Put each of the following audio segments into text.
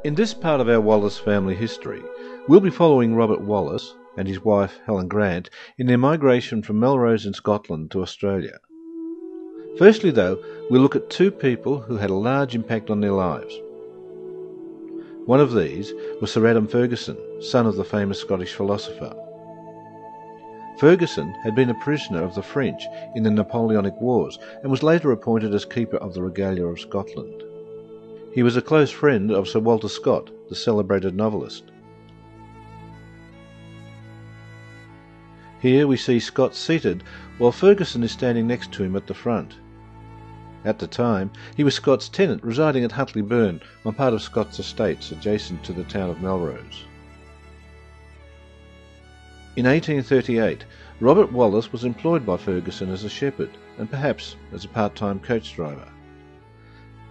In this part of our Wallace family history, we'll be following Robert Wallace and his wife Helen Grant in their migration from Melrose in Scotland to Australia. Firstly, though, we'll look at two people who had a large impact on their lives. One of these was Sir Adam Ferguson, son of the famous Scottish philosopher. Ferguson had been a prisoner of the French in the Napoleonic Wars and was later appointed as Keeper of the Regalia of Scotland. He was a close friend of Sir Walter Scott, the celebrated novelist. Here we see Scott seated while Ferguson is standing next to him at the front. At the time, he was Scott's tenant residing at Huntly Burn on part of Scott's estates adjacent to the town of Melrose. In 1838, Robert Wallace was employed by Ferguson as a shepherd and perhaps as a part-time coach driver.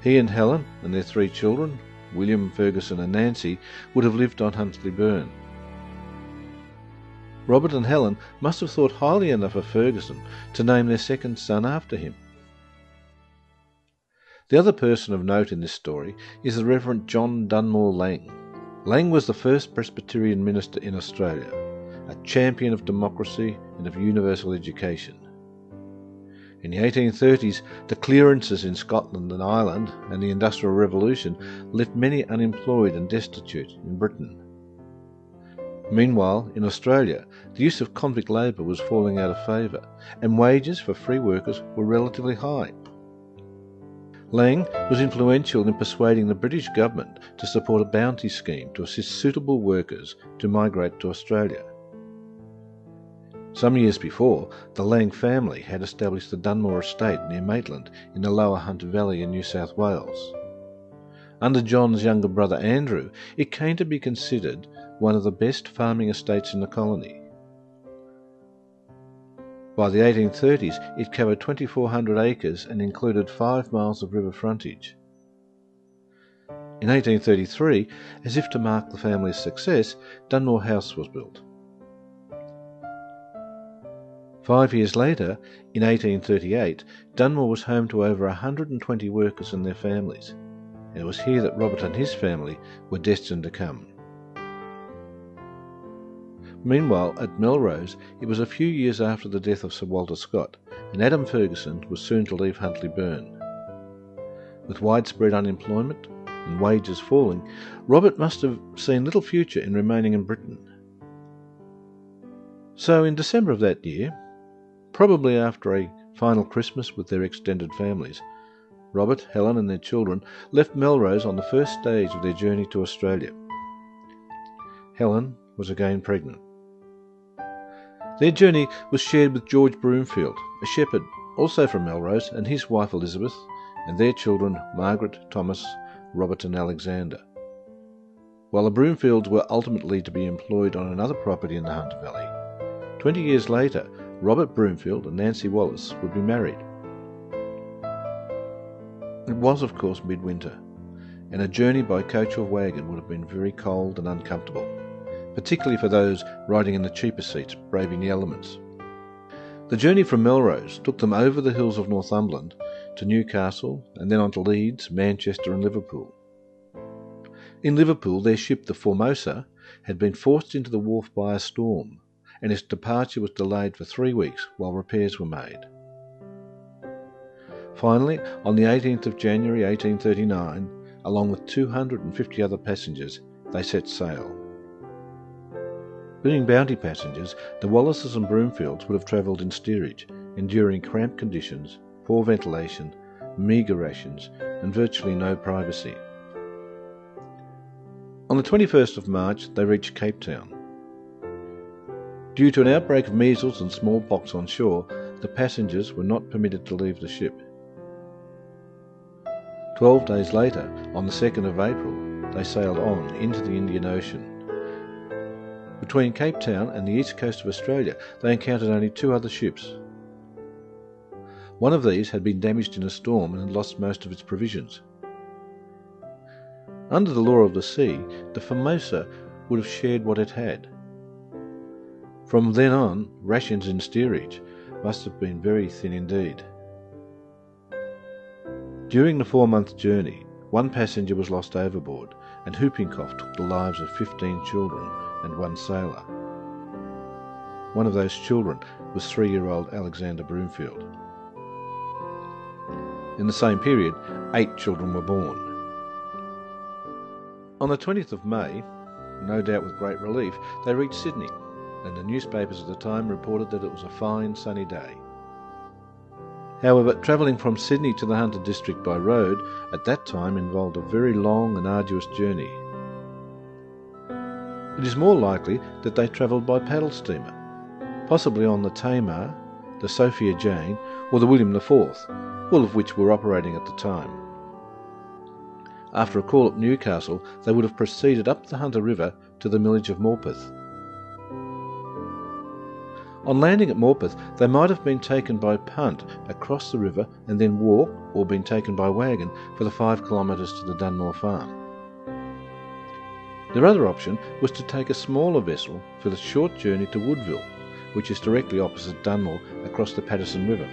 He and Helen and their three children, William, Ferguson and Nancy, would have lived on Huntly Burn. Robert and Helen must have thought highly enough of Ferguson to name their second son after him. The other person of note in this story is the Reverend John Dunmore Lang. Lang was the first Presbyterian minister in Australia, a champion of democracy and of universal education. In the 1830s, the clearances in Scotland and Ireland and the Industrial Revolution left many unemployed and destitute in Britain. Meanwhile, in Australia, the use of convict labour was falling out of favour, and wages for free workers were relatively high. Lang was influential in persuading the British government to support a bounty scheme to assist suitable workers to migrate to Australia. Some years before, the Lang family had established the Dunmore estate near Maitland in the Lower Hunter Valley in New South Wales. Under John's younger brother Andrew, it came to be considered one of the best farming estates in the colony. By the 1830s, it covered 2,400 acres and included 5 miles of river frontage. In 1833, as if to mark the family's success, Dunmore House was built. 5 years later, in 1838, Dunmore was home to over 120 workers and their families, and it was here that Robert and his family were destined to come. Meanwhile, at Melrose, it was a few years after the death of Sir Walter Scott, and Adam Ferguson was soon to leave Huntly Burn. With widespread unemployment and wages falling, Robert must have seen little future in remaining in Britain. So in December of that year, probably after a final Christmas with their extended families, Robert, Helen and their children left Melrose on the first stage of their journey to Australia. Helen was again pregnant. Their journey was shared with George Broomfield, a shepherd, also from Melrose, and his wife Elizabeth, and their children Margaret, Thomas, Robert and Alexander. While the Broomfields were ultimately to be employed on another property in the Hunter Valley, 20 years later, Robert Broomfield and Nancy Wallace would be married. It was, of course, midwinter, and a journey by coach or wagon would have been very cold and uncomfortable, particularly for those riding in the cheaper seats, braving the elements. The journey from Melrose took them over the hills of Northumberland to Newcastle and then on to Leeds, Manchester and Liverpool. In Liverpool, their ship, the Formosa, had been forced into the wharf by a storm, and its departure was delayed for 3 weeks while repairs were made. Finally, on the 18th of January 1839, along with 250 other passengers, they set sail. Being bounty passengers, the Wallaces and Broomfields would have travelled in steerage, enduring cramped conditions, poor ventilation, meagre rations, and virtually no privacy. On the 21st of March, they reached Cape Town. Due to an outbreak of measles and smallpox on shore, the passengers were not permitted to leave the ship. 12 days later, on the 2nd of April, they sailed on into the Indian Ocean. Between Cape Town and the east coast of Australia, they encountered only 2 other ships. One of these had been damaged in a storm and had lost most of its provisions. Under the law of the sea, the Formosa would have shared what it had. From then on, rations in steerage must have been very thin indeed. During the 4-month journey, one passenger was lost overboard, and whooping cough took the lives of 15 children and one sailor. One of those children was 3-year-old Alexander Broomfield. In the same period, 8 children were born. On the 20th of May, no doubt with great relief, they reached Sydney, and the newspapers at the time reported that it was a fine sunny day. However, travelling from Sydney to the Hunter district by road at that time involved a very long and arduous journey. It is more likely that they travelled by paddle steamer, possibly on the Tamar, the Sophia Jane, or the William IV, all of which were operating at the time. After a call at Newcastle, they would have proceeded up the Hunter River to the village of Morpeth. On landing at Morpeth, they might have been taken by punt across the river and then walk, or been taken by wagon for the 5 kilometres to the Dunmore farm. Their other option was to take a smaller vessel for the short journey to Woodville, which is directly opposite Dunmore across the Patterson River.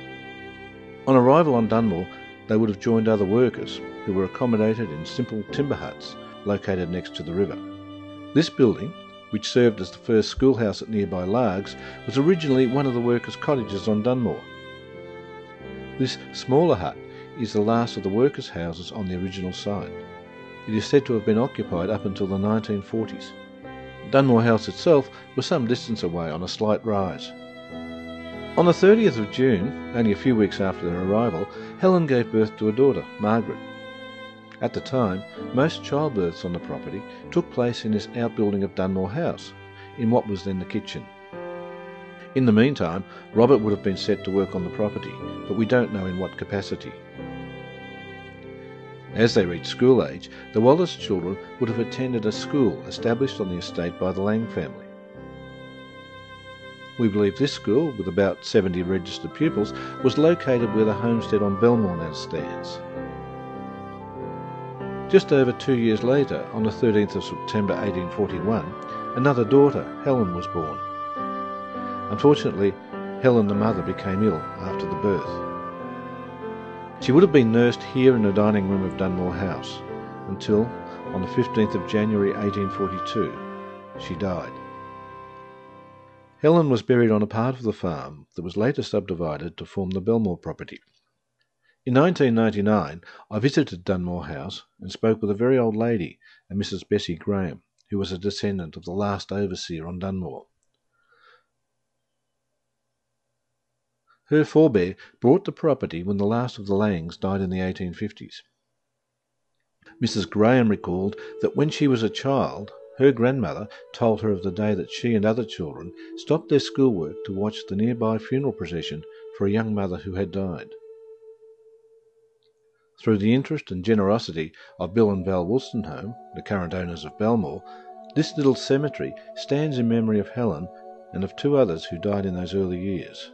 On arrival on Dunmore, they would have joined other workers who were accommodated in simple timber huts located next to the river. This building, which served as the first schoolhouse at nearby Largs, was originally one of the workers' cottages on Dunmore. This smaller hut is the last of the workers' houses on the original site. It is said to have been occupied up until the 1940s. Dunmore House itself was some distance away on a slight rise. On the 30th of June, only a few weeks after their arrival, Helen gave birth to a daughter, Margaret. At the time, most childbirths on the property took place in this outbuilding of Dunmore House, in what was then the kitchen. In the meantime, Robert would have been set to work on the property, but we don't know in what capacity. As they reached school age, the Wallace children would have attended a school established on the estate by the Lang family. We believe this school, with about 70 registered pupils, was located where the homestead on Belmore now stands. Just over 2 years later, on the 13th of September 1841, another daughter, Helen, was born. Unfortunately, Helen, the mother, became ill after the birth. She would have been nursed here in the dining room of Dunmore House until, on the 15th of January 1842, she died. Helen was buried on a part of the farm that was later subdivided to form the Belmore property. In 1999, I visited Dunmore House and spoke with a very old lady, a Mrs. Bessie Graham, who was a descendant of the last overseer on Dunmore. Her forebear bought the property when the last of the Langs died in the 1850s. Mrs. Graham recalled that when she was a child, her grandmother told her of the day that she and other children stopped their schoolwork to watch the nearby funeral procession for a young mother who had died. Through the interest and generosity of Bill and Val Woolstenholme, the current owners of Belmore, this little cemetery stands in memory of Helen and of 2 others who died in those early years.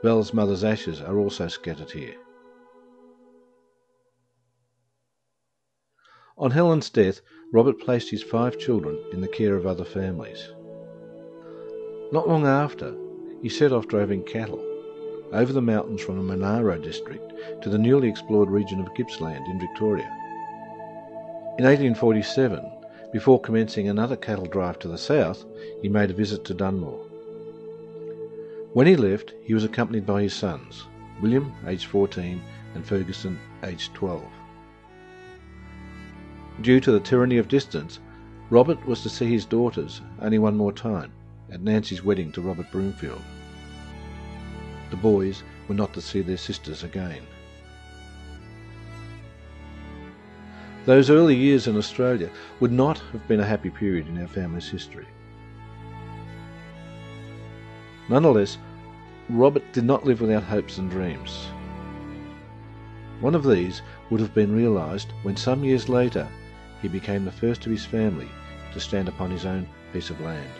Val's mother's ashes are also scattered here. On Helen's death, Robert placed his 5 children in the care of other families. Not long after, he set off droving cattle over the mountains from the Monaro district to the newly explored region of Gippsland in Victoria. In 1847, before commencing another cattle drive to the south, he made a visit to Dunmore. When he left, he was accompanied by his sons, William, aged 14, and Ferguson, aged 12. Due to the tyranny of distance, Robert was to see his daughters only one more time, at Nancy's wedding to Robert Broomfield. The boys were not to see their sisters again. Those early years in Australia would not have been a happy period in our family's history. Nonetheless, Robert did not live without hopes and dreams. One of these would have been realised when some years later he became the first of his family to stand upon his own piece of land.